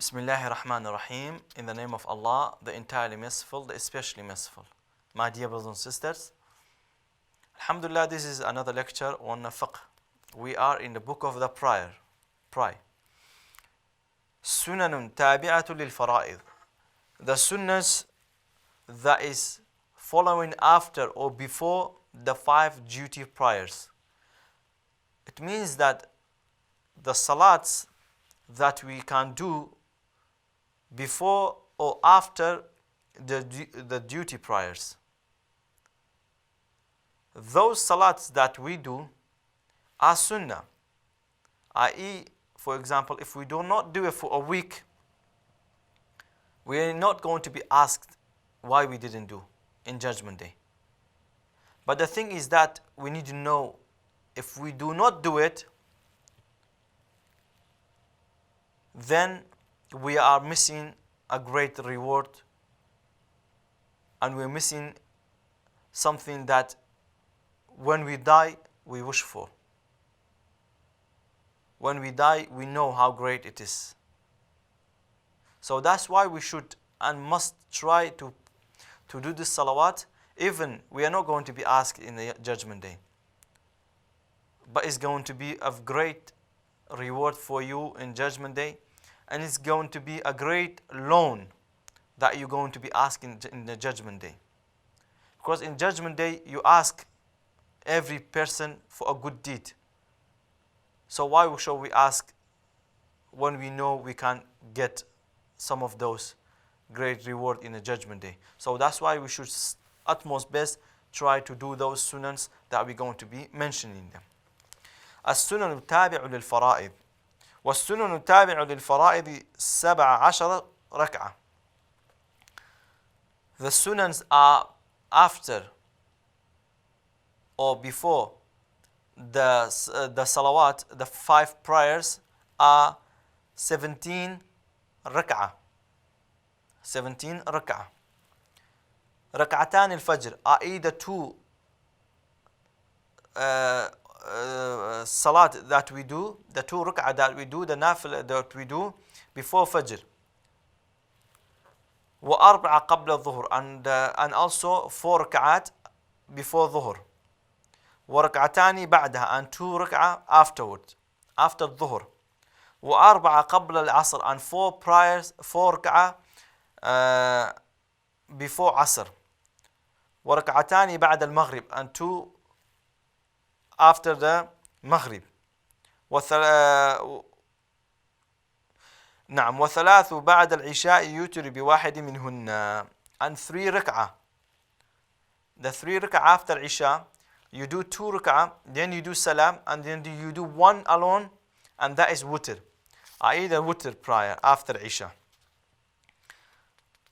Bismillahir Rahmanir Rahim. In the name of Allah, the entirely merciful, the especially merciful. My dear brothers and sisters, Alhamdulillah, this is another lecture on fiqh. We are in the book of the prayer. Sunanun tabi'atu lil fara'id. The sunnahs that is following after or before the 5 duty prayers. It means that the salats that we can do before or after the duty prayers. Those salats that we do are sunnah. I.e., for example, if we do not do it for a week, we are not going to be asked why we didn't do in Judgment Day. But the thing is that we need to know, if we do not do it, then we are missing a great reward, and we're missing something that when we die, we wish for. When we die, we know how great it is. So that's why we should and must try to do this salawat, even we are not going to be asked in the Judgment Day. But it's going to be of great reward for you in Judgment Day, and it's going to be a great loan that you're going to be asking in the Judgment Day. Because in Judgment Day, you ask every person for a good deed. So why shall we ask when we know we can get some of those great reward in the Judgment Day? So that's why we should utmost best try to do those sunans that we're going to be mentioning them. السنن التابع للفرائض والسنن التابع للفرائض 17 ركعة. The sunans are after or before the salawat, the 5 prayers, are 17 ركعة. 17 ركعة. ركعتان الفجر are either 2 salat that we do, the 2 rak'ah that we do, the nafil that we do before Fajr. وأربعة قبل الظهر, and also 4 rak'at before Dhuhr. وركعتان بعدها, and 2 rak'ah afterward, after الظهر. وأربعة قبل العصر, and 4 prayers, 4 rak'ah before Asr. وركعتان بعد المغرب, and 2 after the Maghrib. نعم وثلاث بعد العشاء يوتر بواحد منهن, and 3 rak'ah. The 3 rak'ah after Isha, you do 2 rak'ah, then you do salam, and then you do 1 alone, and that is wutr, i.e. the wutr prayer after Isha.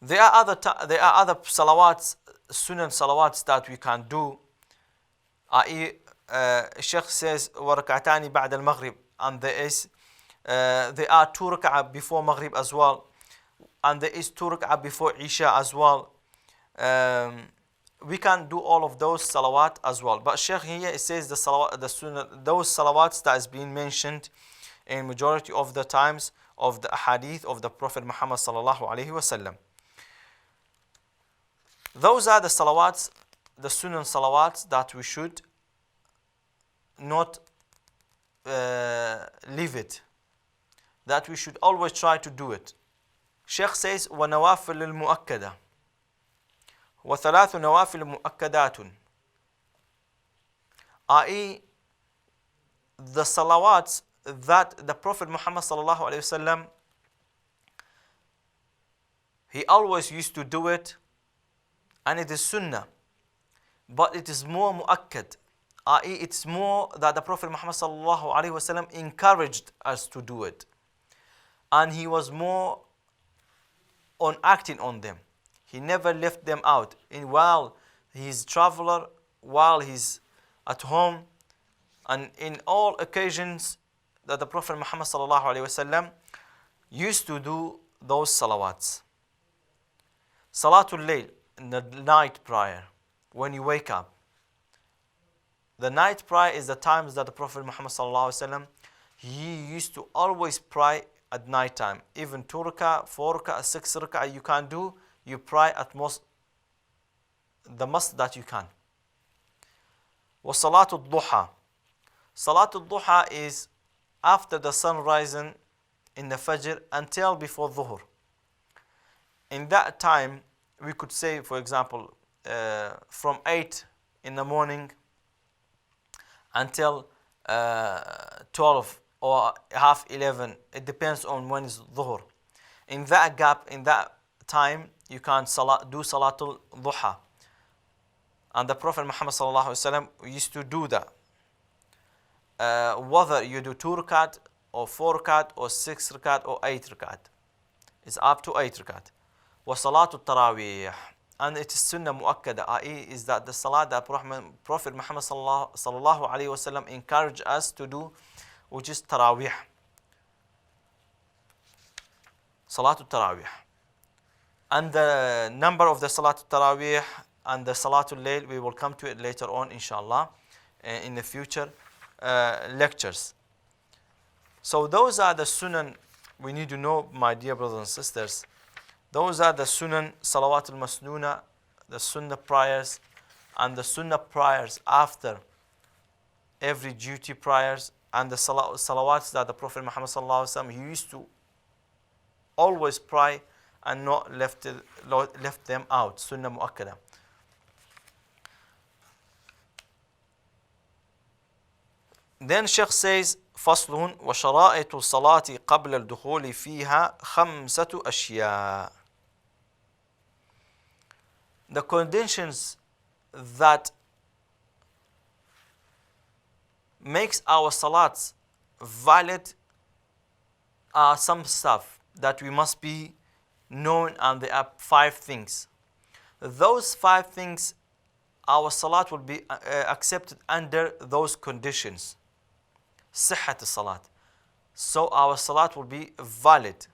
There are other salawats, sunan salawats that we can do, i.e. Sheikh says وَرَكَعْتَانِ بَعْدَ الْمَغْرِبِ, and there are 2 rak'ah before Maghrib as well, and there is 2 rak'ah before Isha as well. We can do all of those salawat as well, but Sheikh here says the salawat, the sunnah, those salawats that is being mentioned in majority of the times of the hadith of the Prophet Muhammad sallallahu alaihi wasallam. Those are the salawats, the sunnah salawats that we should not leave it, that we should always try to do it. Sheikh says وَنَوَافِلُ الْمُؤَكَّدَةِ وَثَلَاثُ نَوَافِلُ مُؤَكَّدَاتٌ, i.e. the salawats that the Prophet Muhammad sallallahu alaihi wasallam, he always used to do it, and it is sunnah, but it is more mu'akkad, i.e. it's more that the Prophet Muhammad sallallahu alaihi wasallam encouraged us to do it, and he was more on acting on them. He never left them out. While he's traveler, while he's at home, and in all occasions that the Prophet Muhammad sallallahu alaihi wasallam used to do those salawats. Salatul Layl, in the night prayer, when you wake up. The night prayer is the times that the Prophet Muhammad sallallahu alaihi wasallam, he used to always pray at night time. Even 2 rak'ah, 4 rak'ah, 6 rak'ah you can do. You pray at most the most that you can. وصلاة الضحى. Salat al-Duha is after the sun rising in the Fajr until before Dhuhr. In that time, we could say, for example, from 8 in the morning until 12 or half 11. It depends on when is Dhuhr. In that gap, in that time, you can do Salatul Duha. And the Prophet Muhammad sallallahu alaihi wasallam used to do that. Whether you do 2 rakat or 4 rakat or 6 rakat or 8 rakat. It's up to 8 rakat. وصلاة التراويح. And it is sunnah muakkada, i.e. is that the salat that Prophet Muhammad sallallahu alaihi wasallam encouraged us to do, which is tarawih. Salatul Tarawih. And the number of the Salatul Tarawih and the Salatul Layl, we will come to it later on, inshallah, in the future lectures. So those are the sunan we need to know, my dear brothers and sisters. Those are the sunan salawat al-masnuna, the sunnah prayers, and the sunnah prayers after every duty prayers, and the salawats that the Prophet Muhammad sallallahu alaihi wasallam, he used to always pray and not left them out. Sunnah muakkada. Then Sheikh says, فصل وشرائط الصلاة قبل الدخول فيها 5 أشياء. The conditions that makes our salats valid are some stuff that we must be known, and there are 5 things. Those 5 things, our salat will be accepted under those conditions. صحة الصلاة. So our salat will be valid.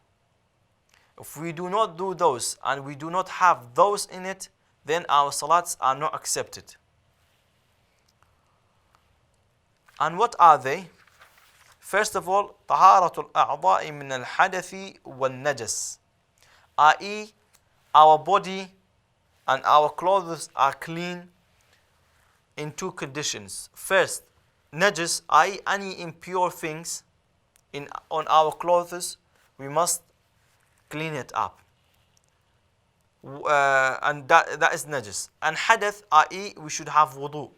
If we do not do those and we do not have those in it, then our salats are not accepted. And what are they? First of all, طهارة الأعضاء من الحدث والنجس, i.e. our body and our clothes are clean in 2 conditions. First, najis, i.e. any impure things on our clothes, we must clean it up. And that is najis. And hadath, i.e. we should have wudu.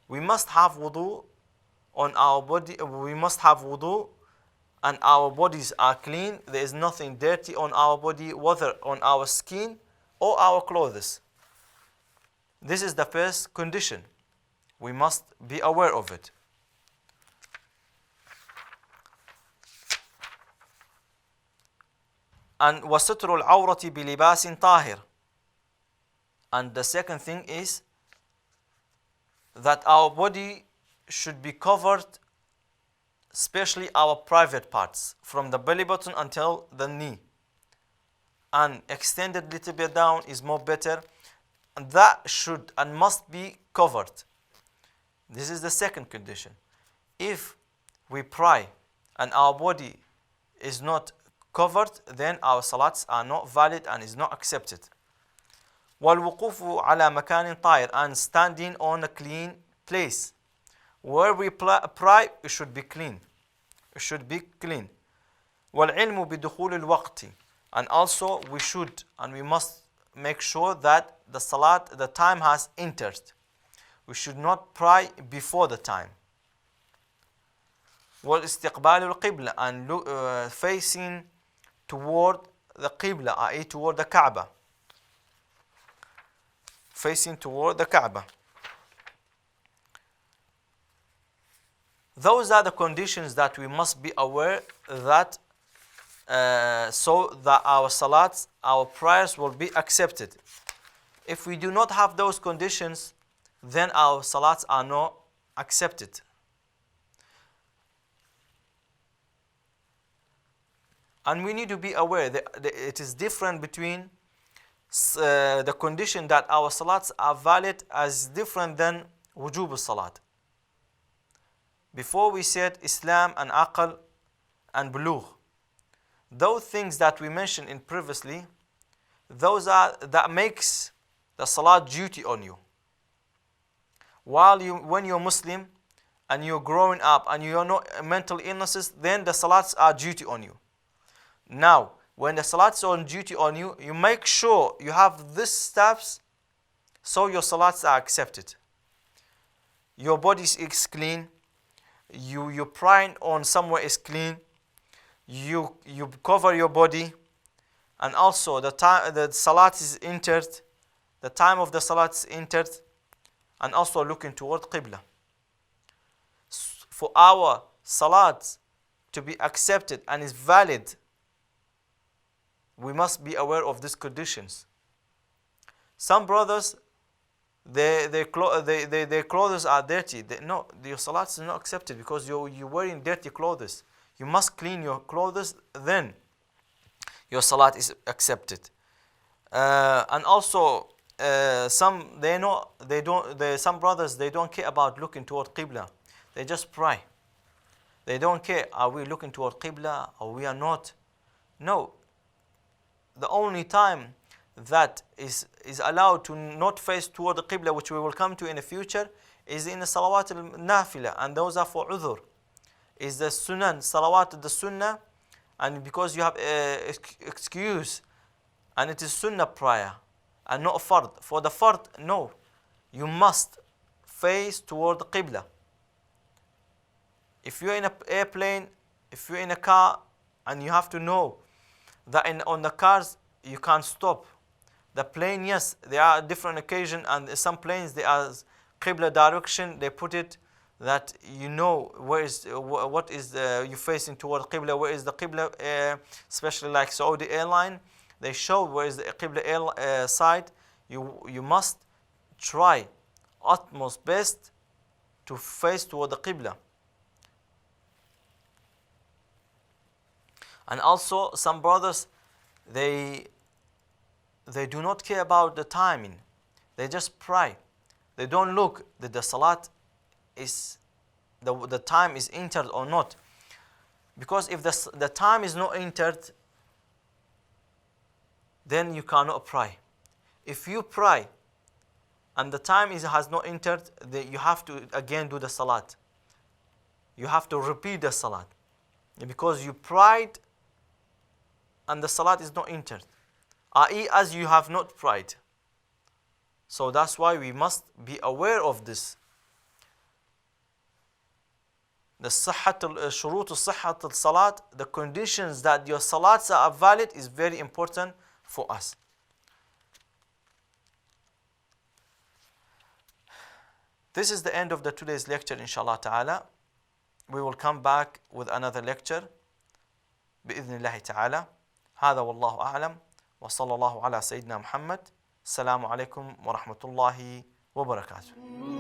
We must have wudu on our body. We must have wudu and our bodies are clean. There is nothing dirty on our body, whether on our skin or our clothes. This is the first condition. We must be aware of it. And وَسَتْرُ الْعَوْرَةِ بِلِبَاسٍ طَاهِرٍ. And the second thing is that our body should be covered, especially our private parts, from the belly button until the knee. And extended little bit down is more better. And that should and must be covered. This is the second condition. If we pray and our body is not covered, then our salats are not valid and is not accepted. وَالْوُقُوفُ عَلَى مَكَانٍ طَاهِرٍ. And standing on a clean place. Where we pray, it should be clean. It should be clean. وَالْعِلْمُ بِدُخُولِ الْوَقْتِ. And also we should and we must make sure that the salat, the time has entered. We should not pray before the time. وَالْإِسْتِقْبَالُ الْقِبْلَةِ. And facing toward the Qibla, i.e. toward the Kaaba. Facing toward the Kaaba. Those are the conditions that we must be aware that so that our salats, our prayers will be accepted. If we do not have those conditions, then our salats are not accepted. And we need to be aware that it is different between the condition that our salats are valid as different than wujub al-salat. Before we said Islam and aql and bulugh. Those things that we mentioned in previously, those are that makes the salat duty on you. When you're Muslim and you're growing up and you are not mental illnesses, then the salats are duty on you. Now, when the salats are on duty on you, you make sure you have these steps so your salats are accepted. Your body is clean. Your praying on somewhere is clean. You cover your body, and also the salat is entered. The time of the salat is entered, and also looking toward Qibla. For our salat to be accepted and is valid, we must be aware of these conditions. Some brothers, their clothes are dirty. No, your salat is not accepted because you're wearing dirty clothes. You must clean your clothes, then your salat is accepted. And also, some brothers, they don't care about looking toward Qibla. They just pray. They don't care, are we looking toward Qibla or we are not? No. The only time that is allowed to not face toward the Qibla, which we will come to in the future, is in the salawat al-nafila, and those are for udhur. Is the sunan, salawat the sunnah, and because you have excuse, and it is sunnah prayer, and not fard. For the fard, no. You must face toward the Qibla. If you're in an airplane, if you're in a car, and you have to know that on the cars, you can't stop. The plane, yes, there are different occasions, and some planes, they are Qibla direction, they put it that you know you facing toward Qibla, where is the Qibla, especially like Saudi airline, they show where is the Qibla side. You must try utmost best to face toward the Qibla. And also some brothers, they do not care about the timing. They just pray. They don't look that the salat is the time is entered or not. Because if the time is not entered, then you cannot pray. If you pray and the time has not entered, then you have to again do the salat. You have to repeat the salat. Because you prayed and the salat is not entered, i.e. as you have not prayed. So that's why we must be aware of this. The shurut al-sihhat al-salat, the conditions that your salats are valid, is very important for us. This is the end of today's lecture, inshallah ta'ala. We will come back with another lecture بإذن الله تعالى. هذا والله أعلم وصلى الله على سيدنا محمد. السلام عليكم ورحمة الله وبركاته.